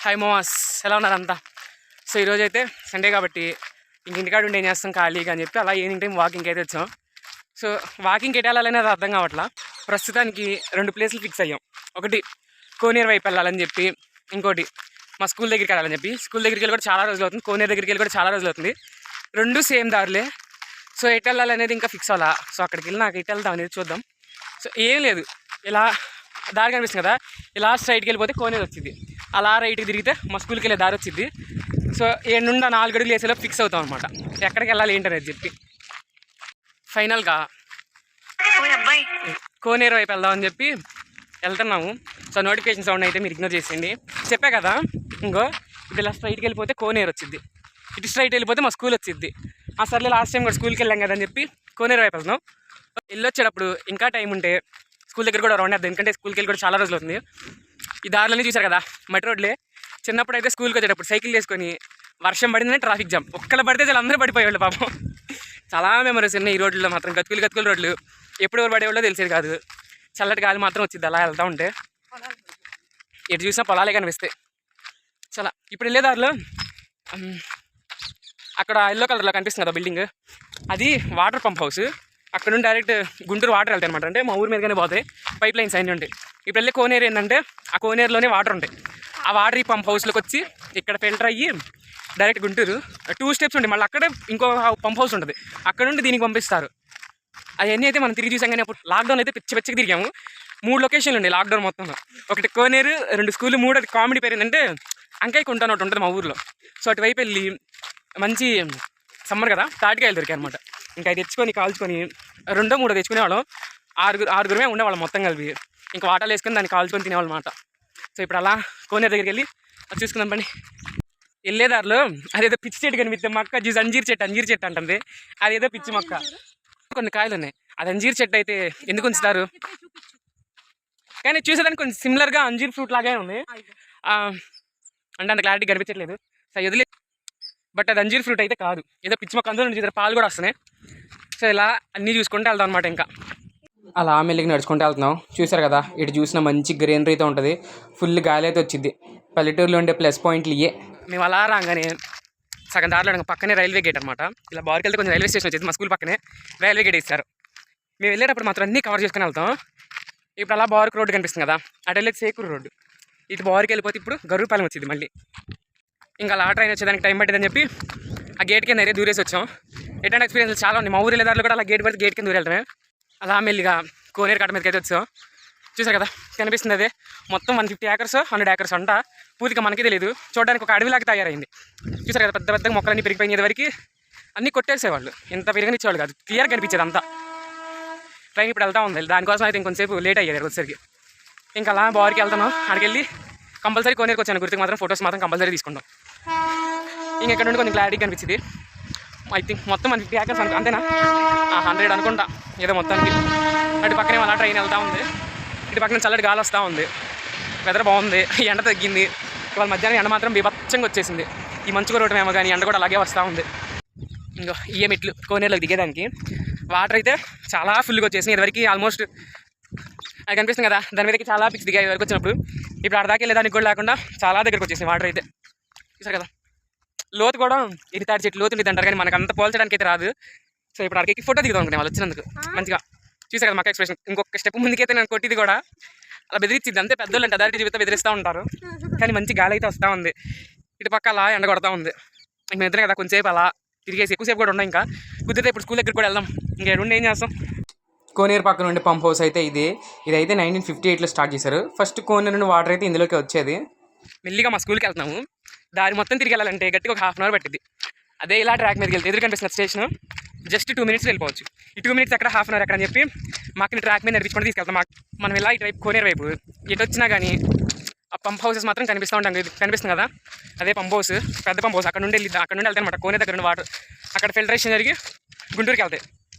Hi మోస్, ఎలా ఉన్నారంతా? So ఈరోజు అయితే సండే కాబట్టి ఇంటికాడ ఉండి ఏం చేస్తాం ఖాళీగా అని చెప్పి అలా ఈవినింగ్ టైం వాకింగ్కి అయితే వచ్చాం. సో వాకింగ్కి ఎటు వెళ్ళాలని అది అర్థం కావట్లా. ప్రస్తుతానికి 2 ప్లేసులు ఫిక్స్ అయ్యాం. ఒకటి కోనేరు వైపు వెళ్ళాలని చెప్పి, ఇంకోటి మా స్కూల్ దగ్గరికి వెళ్ళాలని చెప్పి. స్కూల్ దగ్గరికి వెళ్ళి కూడా చాలా రోజులు అవుతుంది, కోనేరు దగ్గరికి వెళ్ళి కూడా చాలా రోజులు అవుతుంది. 2 సేమ్ దారులే. సో ఎటు వెళ్ళాలనేది ఇంకా ఫిక్స్ అవ్వాలా. సో అక్కడికి వెళ్ళి నాకు ఎటు వెళ్తాం అనేది చూద్దాం. సో ఏం లేదు, ఇలా దారి కనిపిస్తుంది కదా, ఇలా స్ట్రైట్కి వెళ్ళిపోతే కోనేరు వచ్చింది. అలా రైట్కి తిరిగితే మా స్కూల్కి వెళ్ళే దారి వచ్చింది. సో 7 నుండి 4 అడుగులు వేసేలో ఫిక్స్ అవుతాం అనమాట, ఎక్కడికి వెళ్ళాలి ఏంటనేది చెప్పి. ఫైనల్గా కోనేరు వైపు వెళ్దామని చెప్పి వెళ్తున్నాము. సో నోటిఫికేషన్ సౌండ్ అయితే మీరు ఇగ్నోర్ చేసేయండి. చెప్పా కదా, ఇంకో ఇప్పుడు ఇలా స్ట్రైట్కి వెళ్ళిపోతే కోనేరు వచ్చింది, ఇటు స్ట్రైట్ వెళ్ళిపోతే మా స్కూల్ వచ్చింది. సర్లే లాస్ట్ టైం కూడా స్కూల్కి వెళ్ళాం కదా అని చెప్పి కోనేరు వైపు వెళ్తున్నాం. వెళ్ళొచ్చేటప్పుడు ఇంకా టైం ఉంటే స్కూల్ దగ్గర కూడా రౌండ్ వేద్దాం, ఎందుకంటే స్కూల్కి వెళ్ళి కూడా చాలా రోజులు అవుతుంది. ఈ దారులన్నీ చూసారు కదా, మట్టి రోడ్లే. చిన్నప్పుడు అయితే స్కూల్కి వచ్చేటప్పుడు సైకిల్ వేసుకొని వర్షం పడిందని ట్రాఫిక్ జామ్, ఒక్కళ్ళు పడితే చాలా అందరూ పడిపోయేవాళ్ళు పాపం. చాలా మెమరీస్ ఉన్నాయి ఈ రోడ్లో మాత్రం, గతుకులు రోడ్లు. ఎప్పుడు ఎవరు పడేవాళ్ళో తెలిసేది కాదు. చల్లటి గాలి మాత్రం వచ్చింది అలా వెళ్తూ ఉంటే. ఎటు చూసినా పొలాలే కనిపిస్తాయి చాలా. ఇప్పుడు వెళ్ళే దారిలో అక్కడ ఎల్లో కలర్లో కనిపిస్తుంది కదా బిల్డింగ్, అది వాటర్ పంప్ హౌస్. అక్కడ నుండి డైరెక్ట్ గుంటూరు వాటర్ వెళ్తాయి అనమాట. అంటే మా ఊరి మీదగానే పోతాయి, పైప్ లైన్స్ అన్నీ ఉంటాయి. ఇప్పుడు వెళ్ళే కోనేరు ఏంటంటే ఆ కోనేరులోనే వాటర్ ఉంటాయి. ఆ వాటర్ ఈ పంప్ హౌస్లోకి వచ్చి ఇక్కడ ఫిల్టర్ అయ్యి డైరెక్ట్ గుంటూరు 2 స్టెప్స్ ఉంటాయి. మళ్ళీ అక్కడే ఇంకో పంప్ హౌస్ ఉంటుంది, అక్కడ నుండి దీనికి పంపిస్తారు. అవన్నీ అయితే మనం తిరిగి చూసాం. కానీ అప్పుడు లాక్డౌన్ అయితే పిచ్చికి తిరిగాము. 3 లొకేషన్లు ఉన్నాయి లాక్డౌన్ మొత్తంలో. ఒకటి కోనేరు, 2 స్కూళ్ళు, 3 కామెడీ పేరు ఏంటంటే అంకాయ కుంట ఒకటి ఉంటుంది మా ఊరిలో. సో అటువైపు వెళ్ళి మంచి సమ్మర్ కదా, తాటికాయలు దొరికాయి అనమాట. ఇంకా అది తెచ్చుకొని కాల్చుకొని 2, 3 తెచ్చుకునేవాళ్ళం. ఆరుగురమే ఉండేవాళ్ళం మొత్తం కలిపి. ఇంకా వాటర్లు వేసుకొని దాన్ని కాల్చుకొని తినేవాళ్ళం అనమాట. సో ఇప్పుడు అలా కోనేరు దగ్గరికి వెళ్ళి అది చూసుకుందాం పండి. వెళ్ళేదారిలో అదేదో పిచ్చి చెట్టు కనిపిస్తే మొక్క చూసి అంజీర్ చెట్టు అంటుంది. అదేదో పిచ్చి మొక్క, కొన్ని కాయలు ఉన్నాయి. అది అంజీర్ చెట్టు అయితే ఎందుకు ఉంచుతారు, కానీ చూసేదానికి కొంచెం సిమిలర్గా అంజీర్ ఫ్రూట్ లాగే ఉంది. అంటే అంత క్లారిటీ కనిపించట్లేదు. సో వదిలే, బట్ అది అంజీర్ ఫ్రూట్ అయితే కాదు, ఏదో పిచ్చి మొక్క. అందులో నుంచి పాలు కూడా వస్తున్నాయి. సో ఇలా అన్నీ చూసుకుంటూ వెళ్తాం అనమాట. ఇంకా అలా మెల్లిగా నడుచుకుంటూ వెళ్తున్నాం. చూసారు కదా, ఇటు చూసిన మంచి గ్రీనరీతో ఉంటుంది, ఫుల్ గాలి అయితే వచ్చింది. పల్లెటూరులో ఉండే ప్లస్ పాయింట్లు ఇయే. మేము అలా రాగానే సగం దారిలో పక్కనే రైల్వే గేట్ అనమాట. ఇలా బార్కి వెళ్తే కొంచెం రైల్వే స్టేషన్ వచ్చేది, మా స్కూల్ పక్కనే రైల్వే గేట్ ఇస్తారు. మేము వెళ్ళేటప్పుడు మాత్రం అన్నీ కవర్ చేసుకుని వెళ్తాం. ఇప్పుడు అలా బార్క్ రోడ్డు కనిపిస్తుంది కదా, అటు వెళ్ళేది సేకూరు రోడ్డు. ఇటు బార్కి వెళ్ళిపోతే ఇప్పుడు గరుపాలెం వచ్చింది మళ్ళీ. ఇంకా అలా ట్రైన్ వచ్చేదానికి టైం పట్టిందని చెప్పి ఆ గేట్ కింద ఏరియా దూరేసి వచ్చాం. ఎట్లాంటి ఎక్స్పీరియన్స్ చాలా ఉంది. మా ఊరి వెళ్ళేదారులు కూడా అలా గేట్ పడితే గేట్ కింద దూరెళ్తామే. అలా మెల్లిగా కోనేరు కట్ట మీదకి అయితే వచ్చాం. చూసారు కదా, కనిపిస్తుంది అదే. మొత్తం 150 acres 100 acres అంట. పూర్తిగా మనకి తెలియదు, చూడడానికి ఒక అడవిలాగా తయారైంది. చూసారు కదా, పెద్ద పెద్ద మొక్కలన్నీ పెరిగిపోయినది వరకు అన్నీ కొట్టేసేవాళ్ళు, ఎంత పెరిగనిచ్చేవాళ్ళు కాదు, క్లియర్ కనిపించేది అంతా. ట్రైన్ ఇప్పుడు వెళ్తా ఉంది, దానికోసం అయితే ఇంకొంచెంసేపు లేట్ అయ్యేది వచ్చేసరికి. ఇంకా అలా బార్కి వెళ్తాను. అక్కడికి వెళ్ళి కంపల్సరీ కోనేరుకి వచ్చాను, గుర్తుకు మాత్రం ఫొటోస్ మాత్రం కంపల్సరీ తీసుకుంటాం. ఇంకెక్కడ నుండి కొంచెం క్లారిటీ కనిపించింది. ఐ థింక్ మొత్తం 150 acres అంతేనా, 100 అనుకుంటా ఏదో మొత్తానికి. అటు పక్కనే అలా ట్రైన్ వెళ్తూ ఉంది, ఇటు పక్కన చల్లటి గాలి వస్తూ ఉంది, వెదర్ బాగుంది, ఎండ తగ్గింది. ఇవాళ మధ్యాహ్నం ఎండ మాత్రం బీభత్సంగా వచ్చేసింది. ఈ మంచు రోడ్డు ఏమో కానీ ఎండ కూడా అలాగే వస్తూ ఉంది. ఇంకో ఇయ్య మెట్లు కోనేరులోకి దిగేదానికి. వాటర్ అయితే చాలా ఫుల్గా వచ్చేసింది. ఇదివరకు ఆల్మోస్ట్ అది కనిపిస్తుంది కదా, దాని మీదకి చాలా పిక్స్ దిగాయి వరకు వచ్చినప్పుడు. ఇప్పుడు అర్ధాకి వెళ్ళేదానికి కూడా లేకుండా చాలా దగ్గరకు వచ్చేసింది వాటర్ అయితే. చూసారు కదా, లోతు కూడా ఇది తాడి చెట్లు లోతు ఉంటుంది అంటారు, కానీ మనకు అంత పోల్చడానికి అయితే రాదు. సో ఇప్పుడు అక్కడికి ఫోటో దిగుదాం అనుకునే వాళ్ళు వచ్చినందుకు మంచిగా. చూసారు కదా మాకు ఎక్స్ప్రెషన్. ఇంకొక స్టెప్ ముందుకైతే నేను కొట్టిది కూడా అలా బెదిరించింది. అంతే, పెద్దోళ్ళు అంటే అదారికి జీవితం బెదిరిస్తూ ఉంటారు, కానీ మంచి గాలి అయితే వస్తూ ఉంది. ఇటు పక్క అలా ఎండ కొడతా ఉంది. మేము ఇద్దరే కదా, కొంచెంసేపు అలా తిరిగేసి ఎక్కువసేపు కూడా ఉన్నాయి. ఇంకా కుదిరితే ఇప్పుడు స్కూల్ దగ్గర కూడా వెళ్దాం. ఇంకా ఉండి ఏం చేస్తాం. కోనేరు పక్కన ఉండే పంప్ హౌస్ అయితే ఇదైతే 1958లో స్టార్ట్ చేశారు. ఫస్ట్ కోనేరు నుండి వాటర్ అయితే ఇందులోకి వచ్చేది. మెల్లిగా మా స్కూల్కి వెళ్తున్నాము. దారి మొత్తం తిరిగి వెళ్ళాలంటే గట్టిగా ఒక 1/2 hour పట్టింది. అదే ఇలా ట్రాక్ మీదకి వెళ్తే ఎదురు కనిపిస్తున్న స్టేషన్ జస్ట్ 2 minutes వెళ్ళిపోవచ్చు. ఈ 2 minutes అక్కడ 1/2 hour ఎక్కడ అని చెప్పి మాకు ట్రాక్ మీద నడిపించుకొని తీసుకెళ్తాం. మనం ఇలా ఇటువైపు కోనేరు వైపు ఎటు వచ్చినా కానీ ఆ పంప్ హౌసెస్ మాత్రం కనిపిస్తూ ఉంటాం. కనిపిస్తుంది కదా, అదే పంప్ హౌస్, పెద్ద పంప్ హౌస్. అక్కడ నుండి వెళ్తాయి అనమాట కోనేరు దగ్గర నుండి వాటర్. అక్కడ ఫిల్టరేషన్ జరిగి గుంటూరుకి వెళ్తాయి.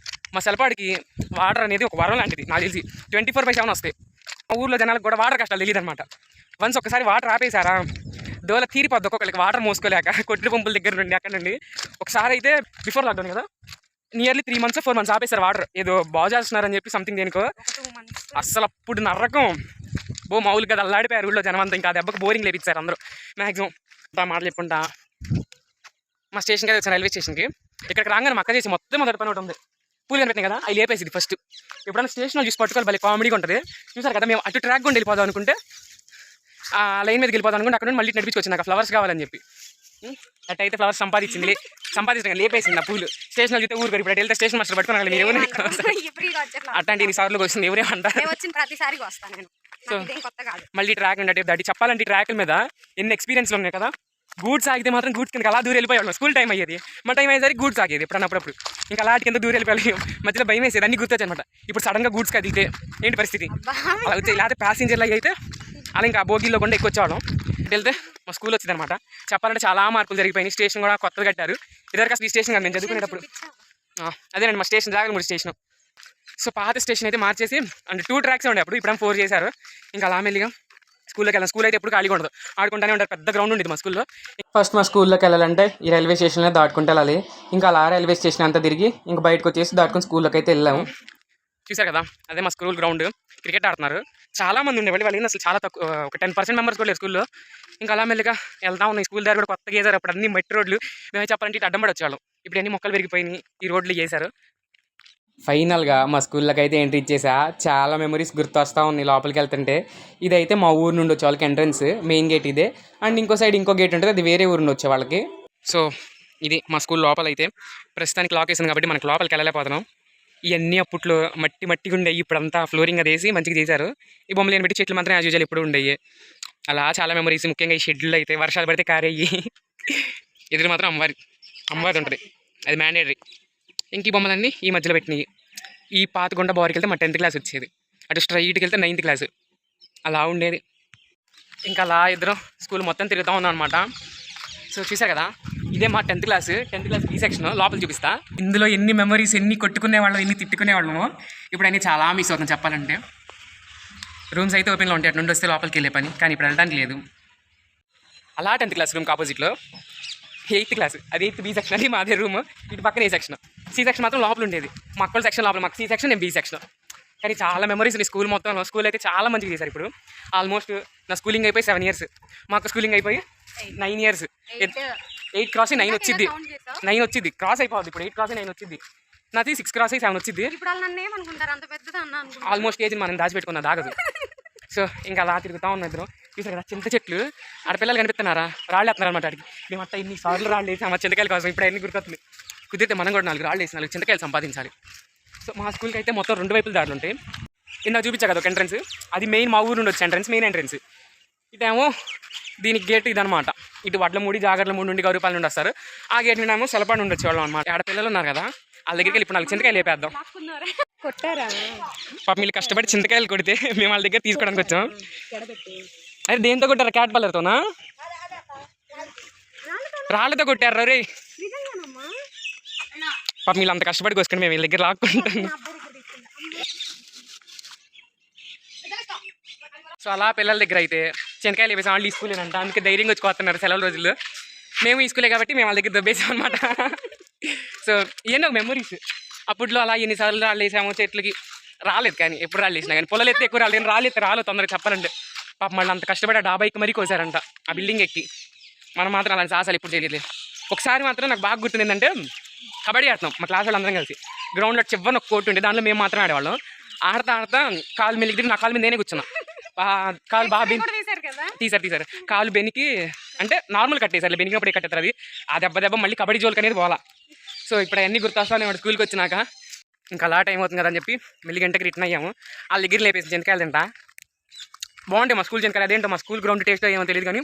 మా సెలపాడికి వాటర్ అనేది ఒక వరం లాంటిది నాకు తెలిసి. 24/7 వస్తాయి. మా ఊర్లో జనాలకు కూడా వాటర్ కష్టాలు తెలియదు అనమాట. వన్స్ ఒకసారి వాటర్ ఆపేశారా డోల తీరిపోద్ది ఒక్కొక్కరికి, వాటర్ మోసుకోలేక కొట్టిన పంపుల దగ్గర నుండి. అక్కడ నుండి ఒకసారి అయితే బిఫోర్ లాక్డౌన్ కదా, నియర్లీ 3 months 4 months ఆపేశారు వాటర్. ఏదో బాగు చేస్తున్నారని చెప్పి సంథింగ్ దేనికో. అస్సలు అప్పుడు నరకం. మామూలుగా అల్లాడిపోయారు ఊళ్ళో జనం అంతా. ఇంకా దెబ్బకు బోరింగ్ లేపించారు అందరూ మ్యాక్సిమం. మాటలు చెప్పుకుంటా మా స్టేషన్కి వచ్చాను, రైల్వే స్టేషన్కి. ఇక్కడికి రాగానే మా అక్క చేసి మొత్తం మొదటి పని ఒకటి ఉంది, పూలు కనిపెట్టినాయి కదా అవి లేపేసింది ఫస్ట్. ఎప్పుడైనా స్టేషన్లో చూసి పట్టుకోవాలి, భలే కామెడీగా ఉంటుంది. చూసారు కదా, మేము అటు ట్రాక్ గుండి వెళ్ళిపోదాం అనుకుంటే ఆ లైన్ మీదకి వెళ్ళిపోదాం అనుకుంటే అక్కడ నుండి మళ్ళీ నడిపించుకొచ్చింది నాకు ఫ్లవర్స్ కావాలని చెప్పి. అట్ అయితే ఫ్లవర్స్ సంపాదించడం లేపేసింది నా పూలు. స్టేషన్లో చూస్తే ఊరు ఇప్పుడు వెళ్తే స్టేషన్ మాస్టర్ పట్టుకున్నాను మీరు ఎవరు అట్లాంటి ఎన్ని సార్లు వచ్చింది ఎవరే అంటారు. సో మళ్ళీ ట్రాక్ ఉండే దాటి చెప్పాలంటే ట్రాక్ల మీద ఎన్ని ఎక్స్పీరియన్స్లు ఉన్నాయి కదా. గూడ్స్ ఆగితే మాత్రం గూడ్స్ కింద అలా దూరం వెళ్ళిపోయాడు. స్కూల్ టైం అయ్యేది, మా టైం అయ్యేసరికి గూడ్స్ ఆగేది ఎప్పుడన్నప్పుడు. ఇంకా అలాంటి కింద దూరం వెళ్ళిపోయాలి. మధ్యలో భయం వేసేది, అన్ని గుర్తొచ్చి అనమాట. ఇప్పుడు సడన్గా గూడ్స్ కదిలితే ఏంటి పరిస్థితి అలా అయితే, లేకపోతే ప్యాసింజర్లు అయితే అలా ఇంకా బోగిల్లో కూడా ఎక్కువ వచ్చేవాళ్ళం. వెళ్తే మా స్కూల్ వచ్చింది అనమాట. చెప్పాలంటే చాలా మార్పులు జరిగిపోయినాయి. స్టేషన్ కూడా కొత్తగా కట్టారు. ఇద్దరికి అసలు ఈ స్టేషన్ కాదు నేను చదువుకునేటప్పుడు. అదేనండి మా స్టేషన్ జాగలమూడి స్టేషన్. సో పాత స్టేషన్ అయితే మార్చేసి అంటే 2 ట్రాక్స్ ఉండే అప్పుడు, ఇప్పుడు 4 చేశారు. ఇంకా అలా మెల్లిగా స్కూల్లోకి వెళ్ళాలి. స్కూల్ అయితే ఎప్పుడు ఖాళీగా ఉండదు, ఆడుకుంటూనే ఉంటారు. పెద్ద గ్రౌండ్ ఉండేది మా స్కూల్లో. ఫస్ట్ మా స్కూల్లోకి వెళ్ళాలంటే ఈ రైల్వే స్టేషన్లో దాటుకుంటూ వెళ్ళాలి. ఇంకా అలా రైల్వే స్టేషన్ అంతా తిరిగి ఇంకా బయటకు వచ్చేసి దాటుకుని స్కూల్లోకి అయితే వెళ్ళాము. చూసారు కదా, అదే మా స్కూల్ గ్రౌండ్. క్రికెట్ ఆడుతున్నారు, చాలా మంది ఉండేవాళ్ళు. వాళ్ళు అసలు చాలా తక్కువ, ఒక 10% మెంబర్స్ కూడా లేరు స్కూల్లో. ఇంకా అలా మెల్లిగా వెళ్తా ఉన్నాయి. స్కూల్ దగ్గర కూడా కొత్తగా వేసారు. అప్పుడు అన్ని మట్టి రోడ్లు, మేము చెప్పాలంటే ఇటు అడ్డం పడి వచ్చేవాళ్ళం. ఇప్పుడు అన్ని మొక్కలు పెరిగిపోయినాయి, ఈ రోడ్లు చేశారు. ఫైనల్గా మా స్కూల్లోకి అయితే ఎంట్రీ ఇచ్చేసా. చాలా మెమరీస్ గుర్తొస్తూ ఉన్నాయి లోపలికి వెళ్తుంటే. ఇదైతే మా ఊరు నుండి వచ్చే వాళ్ళకి ఎంట్రన్స్, మెయిన్ గేట్ ఇదే. అండ్ ఇంకో సైడ్ ఇంకో గేట్ ఉంటుంది, అది వేరే ఊరు నుండి వచ్చే వాళ్ళకి. సో ఇది మా స్కూల్ లోపల అయితే. ప్రస్తుతానికి లాక్ వేసింది కాబట్టి మనకు లోపలికి వెళ్ళలేకపోతున్నాం. ఇవన్నీ అప్పట్లో మట్టిగా ఉండేవి, ఇప్పుడు అంతా ఫ్లోరింగ్ అది వేసి మంచిగా చేశారు. ఈ బొమ్మలు పెట్టి చెట్లు మాత్రం యాజ్ యూజువల్ ఎప్పుడు ఉండేవి. అలా చాలా మెమరీస్, ముఖ్యంగా ఈ షెడ్యూల్ అయితే వర్షాలు పడితే కారయ్యి. ఎదురు మాత్రం అమ్మవారి ఉంటుంది, అది మ్యాండేటరీ. ఇంక ఈ బొమ్మలన్నీ ఈ మధ్యలో పెట్టినాయి. ఈ పాతగుండ బారికి వెళ్తే మా 10th క్లాస్ వచ్చేది, అటు స్ట్రైట్కి వెళ్తే 9th క్లాసు అలా ఉండేది. ఇంకా అలా ఇద్దరం స్కూల్ మొత్తం తిరుగుతూ ఉన్నాం అనమాట. సో చూసారు కదా, ఇదే మా 10th క్లాస్ బి సెక్షన్. లోపల చూపిస్తా. ఇందులో ఎన్ని మెమరీస్, ఎన్ని కొట్టుకునేవాళ్ళం, ఎన్ని తిట్టుకునేవాళ్ళము. ఇప్పుడు అన్నీ చాలా మిస్ అవుతాం చెప్పాలంటే. రూమ్స్ అయితే ఓపెన్లో ఉంటాయి, అటు నుండి వస్తే లోపలికి వెళ్ళే పని, కానీ ఇప్పుడు వెళ్ళడానికి లేదు. అలా 10th క్లాస్ రూమ్కి ఆపోజిట్లో 8th క్లాస్, అది 8th బి సెక్షన్. అది మాదే రూమ్. ఇటు పక్కన ఏ సెక్షన్, సి సెక్షన్ మాత్రం లోపల ఉండేది. మా అక్కల సెక్షన్ లోపల, మాకు సి సెక్షన్, నేను బి సెక్షన్. కానీ చాలా మెమరీస్ ఉన్నాయి స్కూల్ మొత్తం. స్కూల్ అయితే చాలా మంచిగా చేశారు. ఇప్పుడు ఆల్మోస్ట్ నా స్కూలింగ్ అయిపోయి 7 years, మాకు స్కూలింగ్ అయిపోయి 9 years. 8 క్రాస్ 9 వచ్చింది, 9 వచ్చింది, క్రాస్ అయిపోద్ది ఇప్పుడు. 8 క్రాస్ 9 వచ్చింది, నాది 6 క్రాస్ 7 వచ్చింది. ఆల్మోస్ట్ ఏజ్ మనం దాచిపెట్టుకున్నా దాగదు. సో ఇంకా అలా తిరుగుతూ ఉన్నాం ఇద్దరు. చూసారు కదా చింత చెట్లు, ఆడపిల్లలు కనిపిస్తున్నారా, రాళ్ళు వేస్తున్నారు అనమాట. అడిగి మేము అట్లా ఇన్ని సార్లు రాళ్ళు వేసాం ఆ చింతకాయల కోసం. ఇప్పుడు అన్ని గుర్తొస్తుంది. కుదిరితే మనం కూడా 4 రాళ్ళు వేసి 4 చింతకాయలు సంపాదించాలి. సో మా స్కూల్కి అయితే మొత్తం 2 వైపులు దాడులు ఉంటాయి. ఇందాక చూపించా కదా ఒక ఎంట్రన్స్, అది మెయిన్ మా ఊరు నుండి వచ్చే ఎంట్రన్స్, మెయిన్ ఎంట్రన్స్. ఇదేమో దీనికి గేట్ ఇదనమాట. ఇటు వడ్లమూడి, జాగర్లమూడి నుండి, గౌరపాల నుండి వస్తారు. ఆ గేట్ నుండి ఏమో సలపాడు నుండి వచ్చేవాళ్ళం అనమాట. ఆడపిల్లలు ఉన్నారు కదా, వాళ్ళ దగ్గరికి వెళ్ళి ఇప్పుడు 4 చింతకాయలు లేపేద్దాం. పాపం వీళ్ళు కష్టపడి చింతకాయలు కొడితే మేము వాళ్ళ దగ్గర తీసుకోవడానికి వచ్చాం. అదే దేంతో కొట్టారు? క్యాట్ పల్లర్తోనా? రాళ్ళతో కొట్టారు రే. పాపం వీళ్ళు అంత కష్టపడి కోసుకొని మేము వీళ్ళ దగ్గర లాక్కుంటాం. సో అలా పిల్లల దగ్గర అయితే చింతకాయలు వేసాం. వాళ్ళు ఈ స్కూలేనంట, అందుకే ధైర్యంగా వచ్చి కోస్తున్నారు సెలవుల రోజుల్లో. మేము ఈ స్కూలే కాబట్టి మేము వాళ్ళ దగ్గర దొబ్బేసాం అనమాట. సో ఇవన్నీ ఒక మెమరీస్. అప్పట్లో అలా ఎన్నిసార్లు రాళ్ళు వేసాము చెట్లకి, రాలేదు కానీ ఎప్పుడు రాళ్ళు వేసినా కానీ. పొలాలు ఎత్తే ఎక్కువ రాలేదు, రాళ్ళు తొందరగా చెప్పాలంటే. పాపం మళ్ళీ అంత కష్టపడి ఆ డాబాయికి మరీ కోసారంట ఆ బిల్డింగ్ ఎక్కి. మనం మాత్రం అలాంటి సాహసాలు ఎప్పుడు చేయలేదు. ఒకసారి మాత్రం నాకు బాగా గుర్తుంది ఏంటంటే, కబడ్డీ ఆడుతున్నాం మా క్లాస్ వాళ్ళందరం కలిసి. గ్రౌండ్లో చివరిన ఒక కోర్టు ఉండే, దాంట్లో మేము మాత్రం ఆడేవాళ్ళం. ఆడతా కాలు మెలికి నా కాలు మీద నేనే కూర్చున్నా. కాలు బాగా తీసారు కాలు బెనికి, అంటే నార్మల్ కట్టేసారు, బెనికినప్పుడు కట్టేస్తారు. అది ఆ దెబ్బ మళ్ళీ కబడ్డీ జోలికి అనేది పోవాలా. సో ఇప్పుడు అవన్నీ గుర్తొస్తాను వాడు స్కూల్కి వచ్చినాక. ఇంకా అలా టైం అవుతుంది కదా అని చెప్పి మెల్లి గంటకి రిటర్న్ అయ్యాము. వాళ్ళ దగ్గర లేపేసి చింతకాయలు తింటా. బాగుంటాయి మా స్కూల్ చింతకాయలు. అదేంటో మా స్కూల్ గ్రౌండ్ టేస్ట్ ఏమో తెలియదు కానీ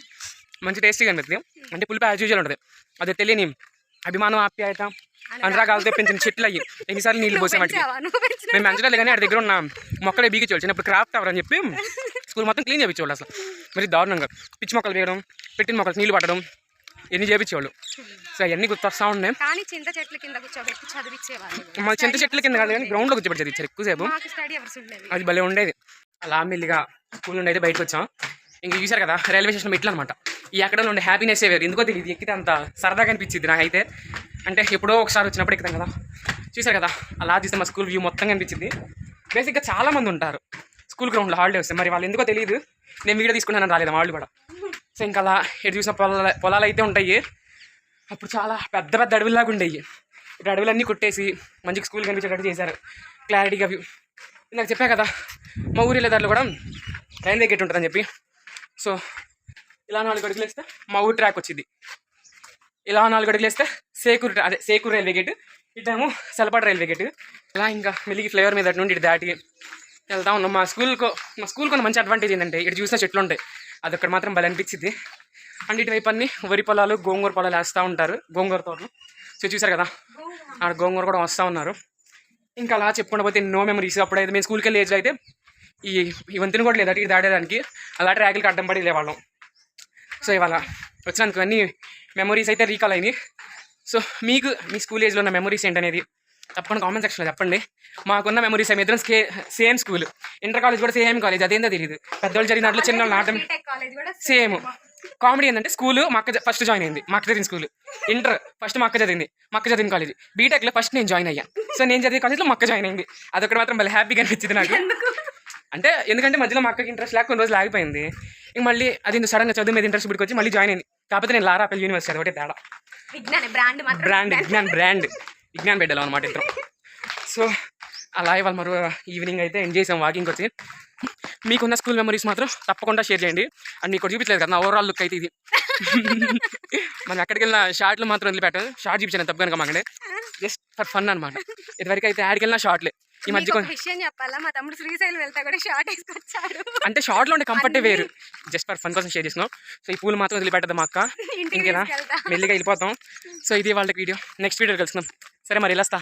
మంచి టేస్టీగా అనిపిస్తుంది. అంటే పులిపి యాజ్ యూజువల్ ఉంటుంది. అది తెలియని అభిమానం, ఆప్యాయత, అనురాగాలు తెప్పించిన చెట్లు అయ్యి ఎన్నిసార్లు నీళ్ళు పోసే వాటికి. మేము మంచిగా కానీ ఆడి దగ్గర ఉన్న మొక్కలే బీగించేవాళ్ళు. చిన్నప్పుడు క్రాఫ్ట్ అవ్వరని చెప్పి స్కూల్ మొత్తం క్లీన్ చేయించేవాళ్ళు. అసలు మరి దారుణంగా పిచ్చి మొక్కలు వేయడం, పెట్టిన మొక్కలు నీళ్ళు పట్టడం, ఎన్ని చేయించేవాళ్ళు. సో అవన్నీ గుర్తొస్తా ఉన్నాయి. మన చింత చెట్ల కింద కాదు కానీ గ్రౌండ్లో కూర్చోబెట్టి చదివించారు ఎక్కువసేపు. అది భలే ఉండేది. అలా మెల్లిగా స్కూల్ నుండి అయితే బయటకు వచ్చాం. ఇంక చూసారు కదా రైల్వే స్టేషన్ మెట్లు అనమాట. ఈ ఎక్కడ ఉండే హ్యాపీనెస్ వేరు. ఎందుకో తెలియదు, ఎక్కితే అంత సరదాగా అనిపించింది నాకైతే. అంటే ఎప్పుడో ఒకసారి వచ్చినప్పుడు ఎక్కుతాం కదా. చూసారు కదా అలా చూస్తే మా స్కూల్ వ్యూ మొత్తం కనిపించింది. బేసిక్గా చాలామంది ఉంటారు స్కూల్ గ్రౌండ్లో హాలిడే వస్తాయి. మరి వాళ్ళు ఎందుకో తెలియదు, నేను వీడియో తీసుకున్నాను రాలేదు వాళ్ళు కూడా. సో ఇంకా అలా ఎటు చూసిన పొలాలు అయితే ఉంటాయి. అప్పుడు చాలా పెద్ద పెద్ద అడవుల్లాగా ఉండేవి. ఇప్పుడు అడవులన్నీ కొట్టేసి మంచిగా స్కూల్ కనిపించేటట్టు చేశారు, క్లారిటీగా వ్యూ. నాకు చెప్పా కదా మా ఊరి వెళ్ళేదారిలో కూడా రైల్వే గేట్ ఉంటుందని చెప్పి. సో ఇలా 4 అడుగులు వేస్తే మా ఊరి ట్రాక్ వచ్చింది, ఇలా 4 అడుగులు వేస్తే Sekuru railway gate, ఇటేమో సెలపాడు railway gate. ఇలా ఇంకా మెల్లిగి ఫ్లేవర్ మీద నుండి ఇటు దాటి వెళ్తా ఉన్నాం. మా స్కూల్కి మంచి అడ్వాంటేజ్ ఏంటంటే ఇటు చూసిన చెట్లు ఉంటాయి, అది అక్కడ మాత్రం భలే అనిపించింది. అండ్ ఇటువైపు అన్ని వరి పొలాలు, గోంగూర పొలాలు వేస్తూ ఉంటారు, గోంగూర తోటలు. సో చూసారు కదా ఆడ గోంగూర కూడా వస్తూ ఉన్నారు. ఇంకా అలా చెప్పుకుంటూ పోతే ఎన్నో మెమరీస్. అప్పుడైతే మేము స్కూల్కి వెళ్ళే ఏజ్లో అయితే ఈ వంతుని కూడా లేదా ఇటు దాటేదానికి అలా ట్రాకులకి అడ్డం పడి వెళ్ళేవాళ్ళం. సో ఇవాళ వచ్చినందుకు అన్ని మెమరీస్ అయితే రీకాల్ అయినాయి. సో మీకు మీ స్కూల్ ఏజ్లో ఉన్న మెమరీస్ ఏంటనేది తప్పకుండా కామెంట్ సెక్షన్లో చెప్పండి. మాకున్న మెమరీస్ ఏమి ఇద్దరం సేమ్ స్కూల్, ఇంటర్ కాలేజ్ కూడా సేమ్ కాలేజ్, అదేందో తెలియదు. పెద్దవాళ్ళు జరిగిన దాంట్లో చిన్న నాటం సేమ్. కామెడీ ఏంటంటే స్కూల్ మా అక్క ఫస్ట్ జాయిన్ అయింది, మా అక్క చదివిన స్కూల్. ఇంటర్ ఫస్ట్ మా అక్క చదివిన కాలేజ్. బీటెక్లో ఫస్ట్ నేను జాయిన్ అయ్యాను. సో నేను చదివే కాలేజ్లో మా అక్క జాయిన్ అయింది. అదొకటి మాత్రం భలే హ్యాపీగా అనిపించింది నాకు. అంటే ఎందుకంటే మధ్యలో మా అక్కకి ఇంట్రెస్ట్ లేక కొన్ని రోజులు ఆగిపోయింది. ఇంక మళ్ళీ అది సడన్గా చదువు మీద ఇంట్రెస్ట్ పెట్టుకొచ్చి మళ్ళీ జాయిన్ అయింది. కాకపోతే నేను లారాపల్లి యూనివర్సిటీ, అదొకటి తేడా. విజ్ఞాన్ బిడ్డలో అనమాట ఇద్దరం. సో అలా ఇవాళ మరో ఈవినింగ్ అయితే ఎంజాయ్ చేసాం వాకింగ్కి వచ్చి. మీకున్న స్కూల్ మెమరీస్ మాత్రం తప్పకుండా షేర్ చేయండి. అండ్ మీకు చూపించలేదు కదా నా ఓవరాల్ లుక్ అయితే ఇది. మనం ఎక్కడికి వెళ్ళిన షార్ట్లు మాత్రం వదిలిపెట్టాను, షార్ట్ చూపించాను తప్ప కనుక మాకంటే జస్ట్ ఫర్ ఫన్ అనమాట. ఇదివరకు అయితే యాడికి వెళ్ళినా షార్ట్లే. ఈ మధ్య విషయం చెప్పాలా, మా తమ్ముడు శ్రీశైలం వెళ్తా కూడా షార్ట్ వేసుకొచ్చాడు. అంటే షార్ట్లో ఉండే కంఫర్టే వేరు, జస్ట్ ఫర్ ఫన్ కోసం షేర్ చేసినాం. సో ఈ పూలు మాత్రం వదిలిపెట్టదు మా అక్క, ఇంకేనా మెల్లిగా వెళ్ళిపోతాం. సో ఇది వాళ్ళకి వీడియో, నెక్స్ట్ వీడియో కలుసుకుందాం. సరే మరి వెళ్ళొస్తా.